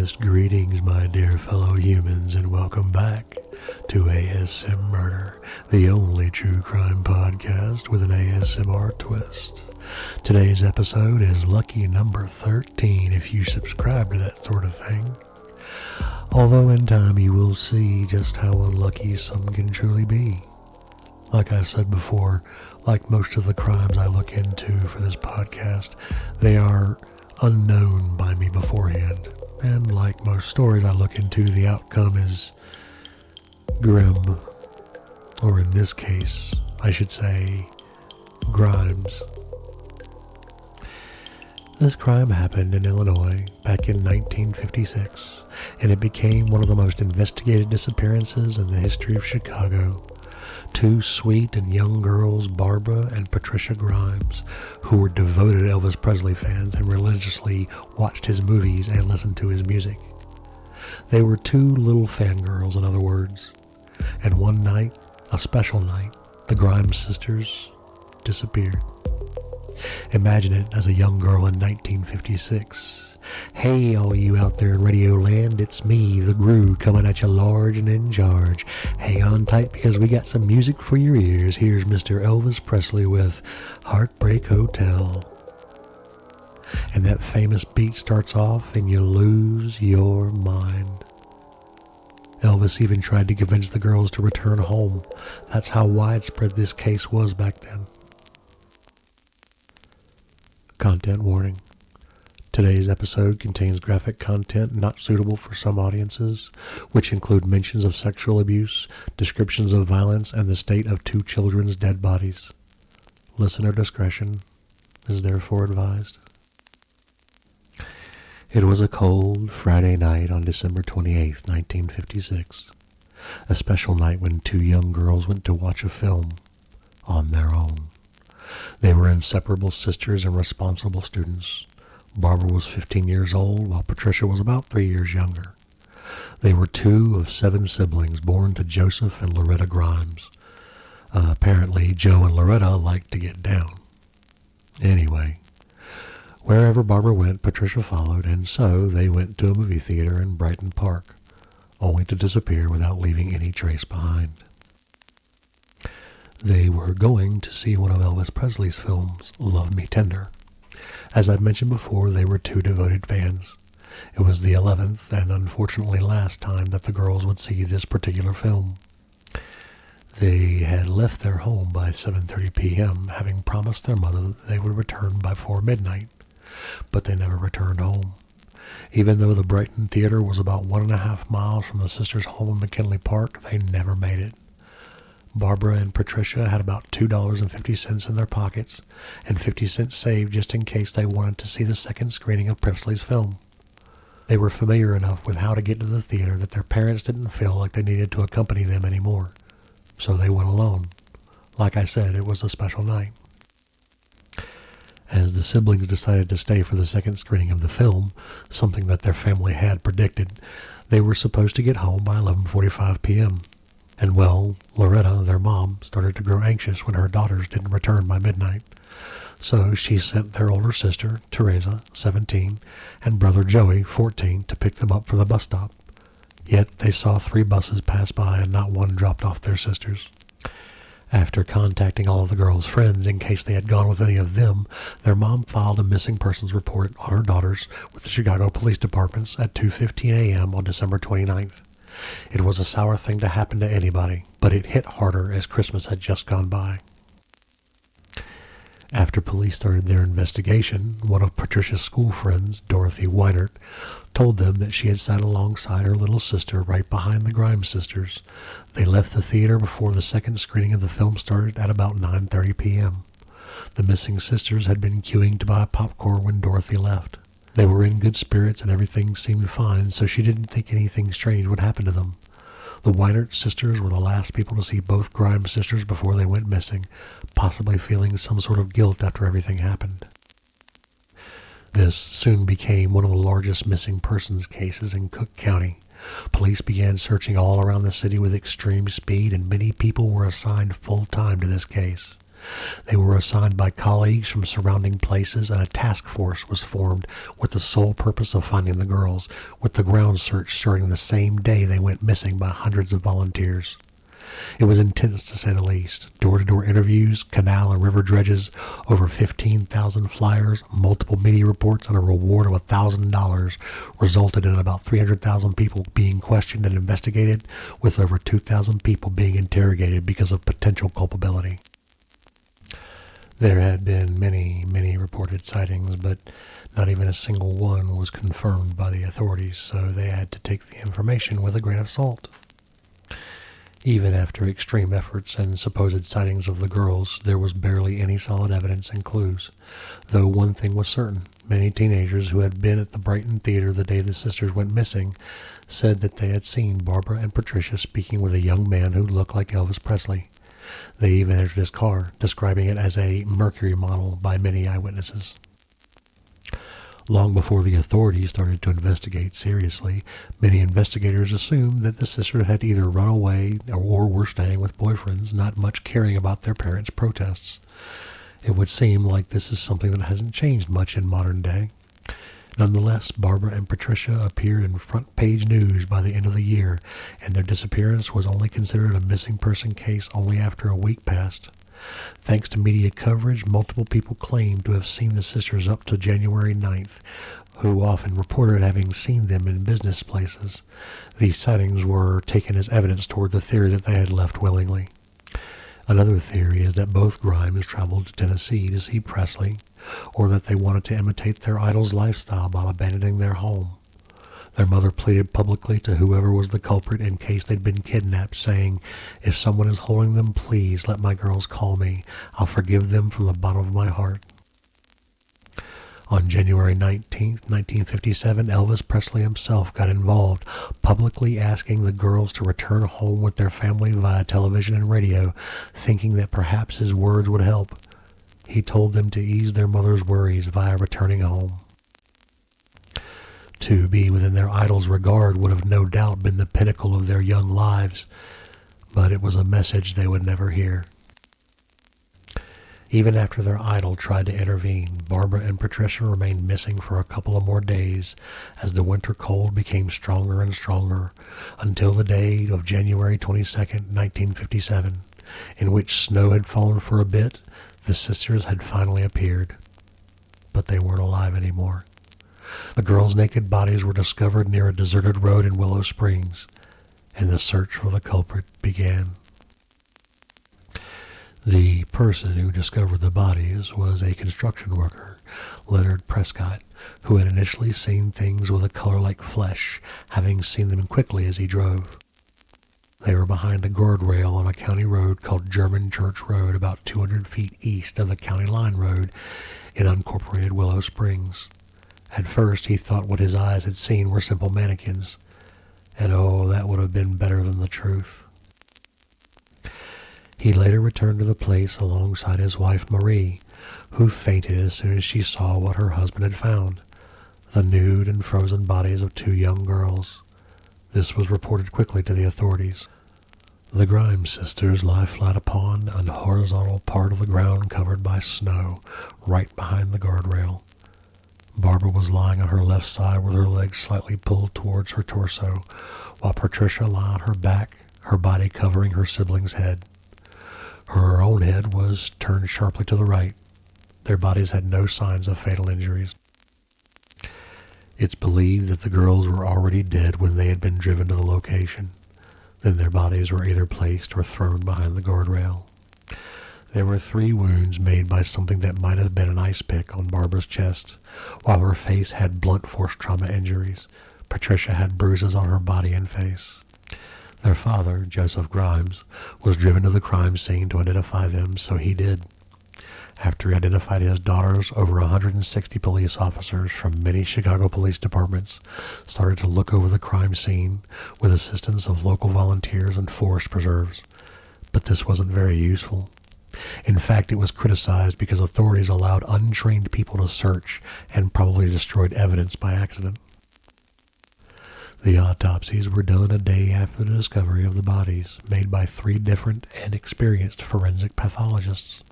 Warmest greetings, my dear fellow humans, and welcome back to ASMuRder, the only true crime podcast with an ASMR twist. Today's episode is lucky number 13 if you subscribe to that sort of thing. Although in time you will see just how unlucky some can truly be. Like I've said before, like most of the crimes I look into for this podcast, they are unknown by me beforehand. And like most stories I look into, the outcome is grim. Or in this case, I should say, Grimes. This crime happened in Illinois back in 1956, and it became one of the most investigated disappearances in the history of Chicago. Two sweet and young girls, Barbara and Patricia Grimes, who were devoted Elvis Presley fans and religiously watched his movies and listened to his music. They were two little fangirls, in other words. And one night, a special night, the Grimes sisters disappeared. Imagine it as a young girl in 1956. Hey, all you out there in Radio Land, it's me, the Gru, coming at you large and in charge. Hang on tight because we got some music for your ears. Here's Mr. Elvis Presley with Heartbreak Hotel. And that famous beat starts off and you lose your mind. Elvis even tried to convince the girls to return home. That's how widespread this case was back then. Content warning. Today's episode contains graphic content not suitable for some audiences, which include mentions of sexual abuse, descriptions of violence, and the state of two children's dead bodies. Listener discretion is therefore advised. It was a cold Friday night on December 28th, 1956. A special night when two young girls went to watch a film on their own. They were inseparable sisters and responsible students. Barbara was 15 years old, while Patricia was about 3 years younger. They were two of 7 siblings born to Joseph and Loretta Grimes. Apparently, Joe and Loretta liked to get down. Anyway, wherever Barbara went, Patricia followed, and so they went to a movie theater in Brighton Park, only to disappear without leaving any trace behind. They were going to see one of Elvis Presley's films, Love Me Tender. As I've mentioned before, they were two devoted fans. It was the 11th and unfortunately last time that the girls would see this particular film. They had left their home by 7:30 p.m., having promised their mother that they would return before midnight, but they never returned home. Even though the Brighton Theater was about 1.5 miles from the sisters' home in McKinley Park, they never made it. Barbara and Patricia had about $2.50 in their pockets and 50 cents saved just in case they wanted to see the second screening of Presley's film. They were familiar enough with how to get to the theater that their parents didn't feel like they needed to accompany them anymore, so they went alone. Like I said, it was a special night. As the siblings decided to stay for the second screening of the film, something that their family had predicted, they were supposed to get home by 11:45 p.m. And well, Loretta, their mom, started to grow anxious when her daughters didn't return by midnight. So she sent their older sister, Teresa, 17, and brother Joey, 14, to pick them up from the bus stop. Yet they saw 3 buses pass by and not one dropped off their sisters. After contacting all of the girls' friends in case they had gone with any of them, their mom filed a missing persons report on her daughters with the Chicago Police Departments at 2:15 a.m. on December 29th. It was a sour thing to happen to anybody, but it hit harder as Christmas had just gone by. After police started their investigation, one of Patricia's school friends, Dorothy Weinert, told them that she had sat alongside her little sister right behind the Grimes sisters. They left the theater before the second screening of the film started at about 9:30 p.m. The missing sisters had been queuing to buy popcorn when Dorothy left. They were in good spirits and everything seemed fine, so she didn't think anything strange would happen to them. The Weinert sisters were the last people to see both Grimes sisters before they went missing, possibly feeling some sort of guilt after everything happened. This soon became one of the largest missing persons cases in Cook County. Police began searching all around the city with extreme speed, and many people were assigned full time to this case. They were assigned by colleagues from surrounding places, and a task force was formed with the sole purpose of finding the girls, with the ground search starting the same day they went missing by hundreds of volunteers. It was intense, to say the least. Door-to-door interviews, canal and river dredges, over 15,000 flyers, multiple media reports, and a reward of $1,000 resulted in about 300,000 people being questioned and investigated, with over 2,000 people being interrogated because of potential culpability. There had been many, many reported sightings, but not even a single one was confirmed by the authorities, so they had to take the information with a grain of salt. Even after extreme efforts and supposed sightings of the girls, there was barely any solid evidence and clues. Though one thing was certain, many teenagers who had been at the Brighton Theater the day the sisters went missing said that they had seen Barbara and Patricia speaking with a young man who looked like Elvis Presley. They even entered his car, describing it as a Mercury model by many eyewitnesses. Long before the authorities started to investigate seriously, many investigators assumed that the sisters had either run away or were staying with boyfriends, not much caring about their parents' protests. It would seem like this is something that hasn't changed much in modern day. Nonetheless, Barbara and Patricia appeared in front-page news by the end of the year, and their disappearance was only considered a missing person case only after a week passed. Thanks to media coverage, multiple people claimed to have seen the sisters up to January 9th, who often reported having seen them in business places. These sightings were taken as evidence toward the theory that they had left willingly. Another theory is that both Grimes traveled to Tennessee to see Presley, or that they wanted to imitate their idol's lifestyle while abandoning their home. Their mother pleaded publicly to whoever was the culprit in case they'd been kidnapped, saying, "If someone is holding them, please let my girls call me. I'll forgive them from the bottom of my heart." On January 19th, 1957, Elvis Presley himself got involved, publicly asking the girls to return home with their family via television and radio, thinking that perhaps his words would help. He told them to ease their mother's worries via returning home. To be within their idol's regard would have no doubt been the pinnacle of their young lives, but it was a message they would never hear. Even after their idol tried to intervene, Barbara and Patricia remained missing for a couple of more days as the winter cold became stronger and stronger, until the day of January 22nd, 1957, in which snow had fallen for a bit. The sisters had finally appeared, but they weren't alive anymore. The girls' naked bodies were discovered near a deserted road in Willow Springs, and the search for the culprit began. The person who discovered the bodies was a construction worker, Leonard Prescott, who had initially seen things with a color like flesh, having seen them quickly as he drove. They were behind a guardrail on a county road called German Church Road, about 200 feet east of the county line road in unincorporated Willow Springs. At first, he thought what his eyes had seen were simple mannequins, and that would have been better than the truth. He later returned to the place alongside his wife Marie, who fainted as soon as she saw what her husband had found, the nude and frozen bodies of two young girls. This was reported quickly to the authorities. The Grimes sisters lie flat upon a horizontal part of the ground covered by snow, right behind the guardrail. Barbara was lying on her left side with her legs slightly pulled towards her torso, while Patricia lay on her back, her body covering her sibling's head. Her own head was turned sharply to the right. Their bodies had no signs of fatal injuries. It's believed that the girls were already dead when they had been driven to the location. Then their bodies were either placed or thrown behind the guardrail. There were 3 wounds made by something that might have been an ice pick on Barbara's chest, while her face had blunt force trauma injuries. Patricia had bruises on her body and face. Their father, Joseph Grimes, was driven to the crime scene to identify them, so he did. After he identified his daughters, over 160 police officers from many Chicago police departments started to look over the crime scene with assistance of local volunteers and forest preserves. But this wasn't very useful. In fact, it was criticized because authorities allowed untrained people to search and probably destroyed evidence by accident. The autopsies were done a day after the discovery of the bodies, made by 3 different and experienced forensic pathologists.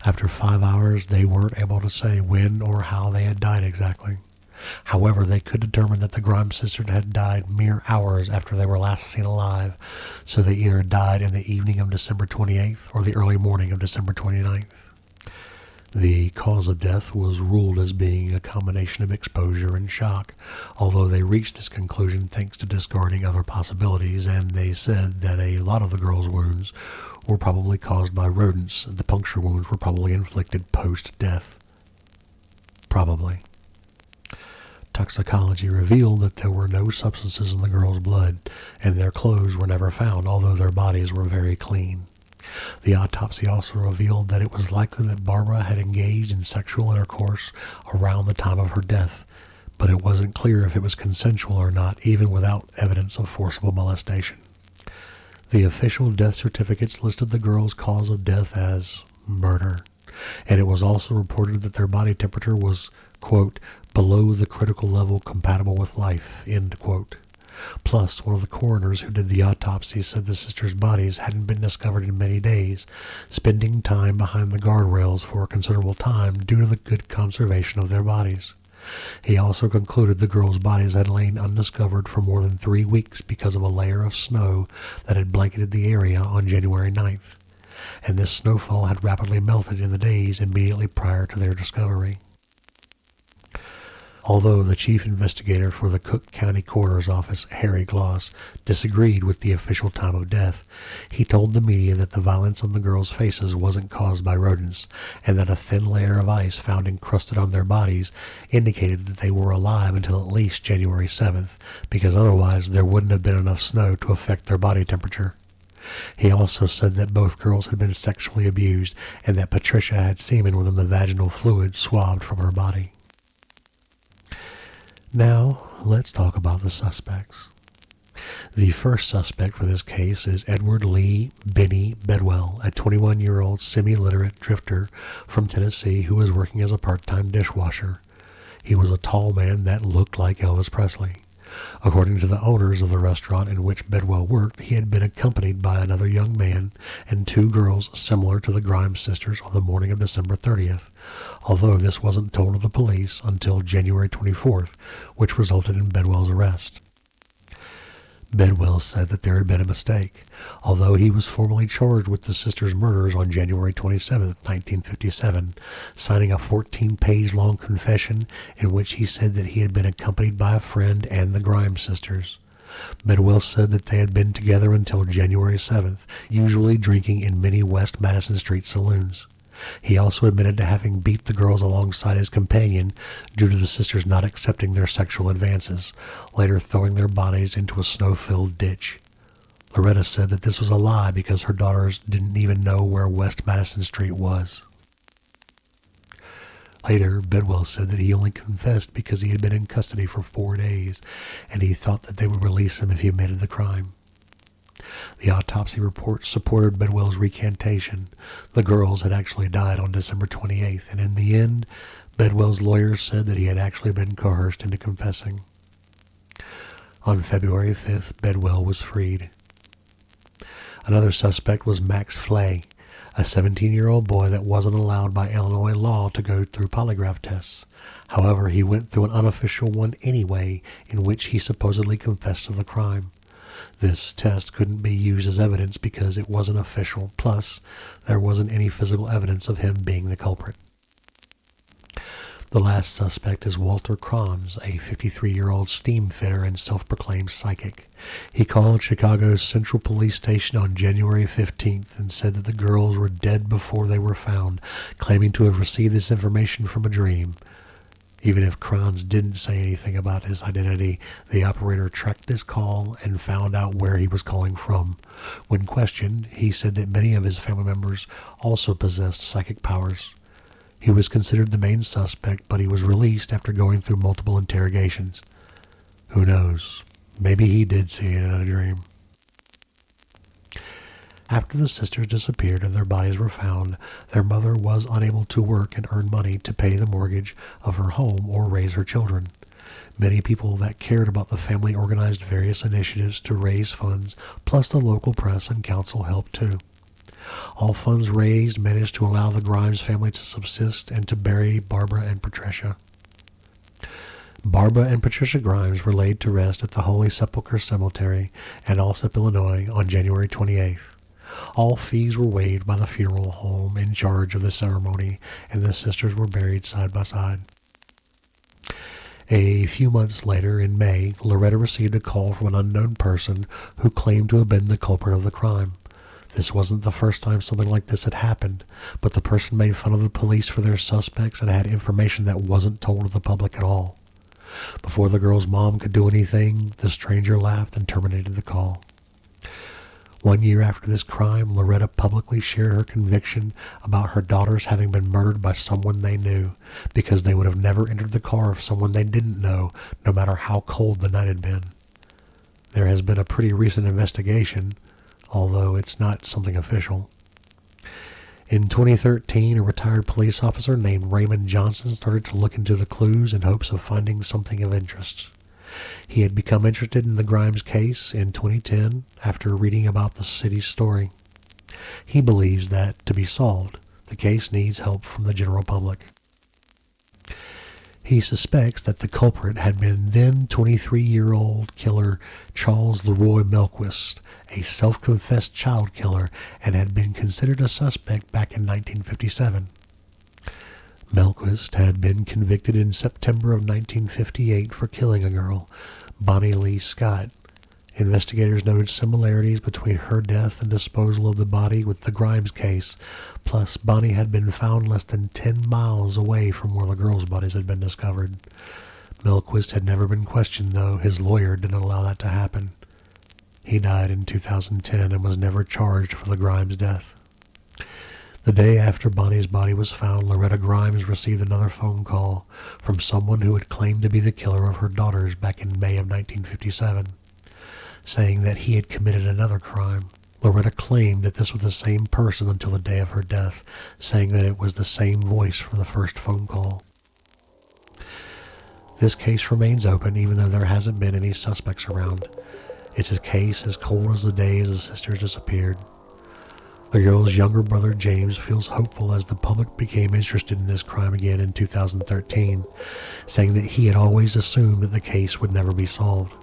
After 5 hours, they weren't able to say when or how they had died exactly. However, they could determine that the Grimes sisters had died mere hours after they were last seen alive, so they either died in the evening of December 28th or the early morning of December 29th. The cause of death was ruled as being a combination of exposure and shock, although they reached this conclusion thanks to discarding other possibilities, and they said that a lot of the girls' wounds were probably caused by rodents. The puncture wounds were probably inflicted post-death. Probably. Toxicology revealed that there were no substances in the girls' blood, and their clothes were never found, although their bodies were very clean. The autopsy also revealed that it was likely that Barbara had engaged in sexual intercourse around the time of her death, but it wasn't clear if it was consensual or not, even without evidence of forcible molestation. The official death certificates listed the girls' cause of death as murder, and it was also reported that their body temperature was, quote, below the critical level compatible with life, end quote. Plus, one of the coroners who did the autopsy said the sisters' bodies hadn't been discovered in many days, spending time behind the guardrails for a considerable time due to the good conservation of their bodies. He also concluded the girls' bodies had lain undiscovered for more than 3 weeks because of a layer of snow that had blanketed the area on January 9th, and this snowfall had rapidly melted in the days immediately prior to their discovery. Although the chief investigator for the Cook County Coroner's Office, Harry Gloss, disagreed with the official time of death, he told the media that the violence on the girls' faces wasn't caused by rodents, and that a thin layer of ice found encrusted on their bodies indicated that they were alive until at least January 7th, because otherwise there wouldn't have been enough snow to affect their body temperature. He also said that both girls had been sexually abused, and that Patricia had semen within the vaginal fluid swabbed from her body. Now, let's talk about the suspects. The first suspect for this case is Edward Lee Benny Bedwell, a 21-year-old semi-literate drifter from Tennessee who was working as a part-time dishwasher. He was a tall man that looked like Elvis Presley. According to the owners of the restaurant in which Bedwell worked, he had been accompanied by another young man and 2 girls similar to the Grimes sisters on the morning of December 30th, although this wasn't told to the police until January 24th, which resulted in Bedwell's arrest. Bedwell said that there had been a mistake, although he was formally charged with the sisters' murders on January 27, 1957, signing a 14-page-long confession in which he said that he had been accompanied by a friend and the Grimes sisters. Bedwell said that they had been together until January 7th, usually drinking in many West Madison Street saloons. He also admitted to having beat the girls alongside his companion due to the sisters not accepting their sexual advances, later throwing their bodies into a snow-filled ditch. Loretta said that this was a lie because her daughters didn't even know where West Madison Street was. Later, Bedwell said that he only confessed because he had been in custody for 4 days, and he thought that they would release him if he admitted the crime. The autopsy report supported Bedwell's recantation. The girls had actually died on December 28th, and in the end, Bedwell's lawyers said that he had actually been coerced into confessing. On February 5th, Bedwell was freed. Another suspect was Max Flay, a 17-year-old boy that wasn't allowed by Illinois law to go through polygraph tests. However, he went through an unofficial one anyway, in which he supposedly confessed to the crime. This test couldn't be used as evidence because it wasn't official, plus there wasn't any physical evidence of him being the culprit. The last suspect is Walter Kranz, a 53-year-old steam fitter and self-proclaimed psychic. He called Chicago's Central Police Station on January 15th and said that the girls were dead before they were found, claiming to have received this information from a dream. Even if Kranz didn't say anything about his identity, the operator tracked this call and found out where he was calling from. When questioned, he said that many of his family members also possessed psychic powers. He was considered the main suspect, but he was released after going through multiple interrogations. Who knows? Maybe he did see it in a dream. After the sisters disappeared and their bodies were found, their mother was unable to work and earn money to pay the mortgage of her home or raise her children. Many people that cared about the family organized various initiatives to raise funds, plus the local press and council helped too. All funds raised managed to allow the Grimes family to subsist and to bury Barbara and Patricia. Barbara and Patricia Grimes were laid to rest at the Holy Sepulchre Cemetery in Alsip, Illinois on January 28th. All fees were waived by the funeral home in charge of the ceremony, and the sisters were buried side by side. A few months later, in May, Loretta received a call from an unknown person who claimed to have been the culprit of the crime. This wasn't the first time something like this had happened, but the person made fun of the police for their suspects and had information that wasn't told to the public at all. Before the girl's mom could do anything, the stranger laughed and terminated the call. 1 year after this crime, Loretta publicly shared her conviction about her daughters having been murdered by someone they knew, because they would have never entered the car of someone they didn't know, no matter how cold the night had been. There has been a pretty recent investigation, although it's not something official. In 2013, a retired police officer named Raymond Johnson started to look into the clues in hopes of finding something of interest. He had become interested in the Grimes case in 2010 after reading about the city's story. He believes that, to be solved, the case needs help from the general public. He suspects that the culprit had been then 23-year-old killer Charles Leroy Melquist, a self-confessed child killer, and had been considered a suspect back in 1957. Melquist had been convicted in September of 1958 for killing a girl, Bonnie Lee Scott. Investigators noted similarities between her death and disposal of the body with the Grimes case. Plus, Bonnie had been found less than 10 miles away from where the girls' bodies had been discovered. Melquist had never been questioned, though. His lawyer didn't allow that to happen. He died in 2010 and was never charged for the Grimes death. The day after Bonnie's body was found, Loretta Grimes received another phone call from someone who had claimed to be the killer of her daughters back in May of 1957. Saying that he had committed another crime. Loretta claimed that this was the same person until the day of her death, saying that it was the same voice from the first phone call. This case remains open even though there hasn't been any suspects around. It's a case as cold as the days the sisters disappeared. The girl's younger brother James feels hopeful as the public became interested in this crime again in 2013, saying that he had always assumed that the case would never be solved.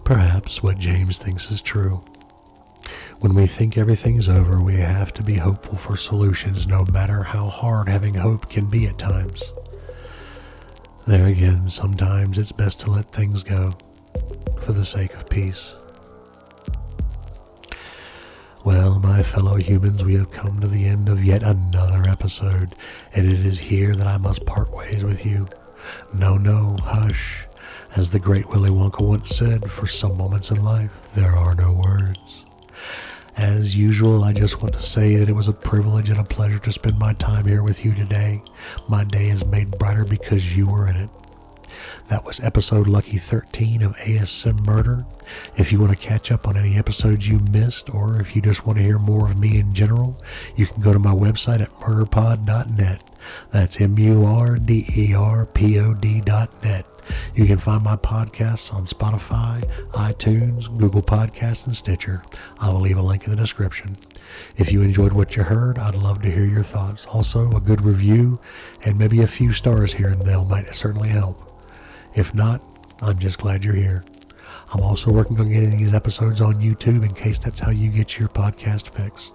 Perhaps what James thinks is true. When we think everything's over, we have to be hopeful for solutions, no matter how hard having hope can be at times. There again, sometimes it's best to let things go, for the sake of peace. Well, my fellow humans, we have come to the end of yet another episode, and it is here that I must part ways with you. No, hush. As the great Willy Wonka once said, for some moments in life, there are no words. As usual, I just want to say that it was a privilege and a pleasure to spend my time here with you today. My day is made brighter because you were in it. That was episode Lucky 13 of ASMuRder. If you want to catch up on any episodes you missed, or if you just want to hear more of me in general, you can go to my website at murderpod.net. That's MURDERPOD.net. You can find my podcasts on Spotify, iTunes, Google Podcasts, and Stitcher. I will leave a link in the description. If you enjoyed what you heard, I'd love to hear your thoughts. Also, a good review and maybe a few stars here and there might certainly help. If not, I'm just glad you're here. I'm also working on getting these episodes on YouTube in case that's how you get your podcast fixed.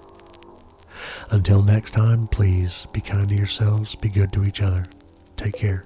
Until next time, please be kind to yourselves, be good to each other. Take care.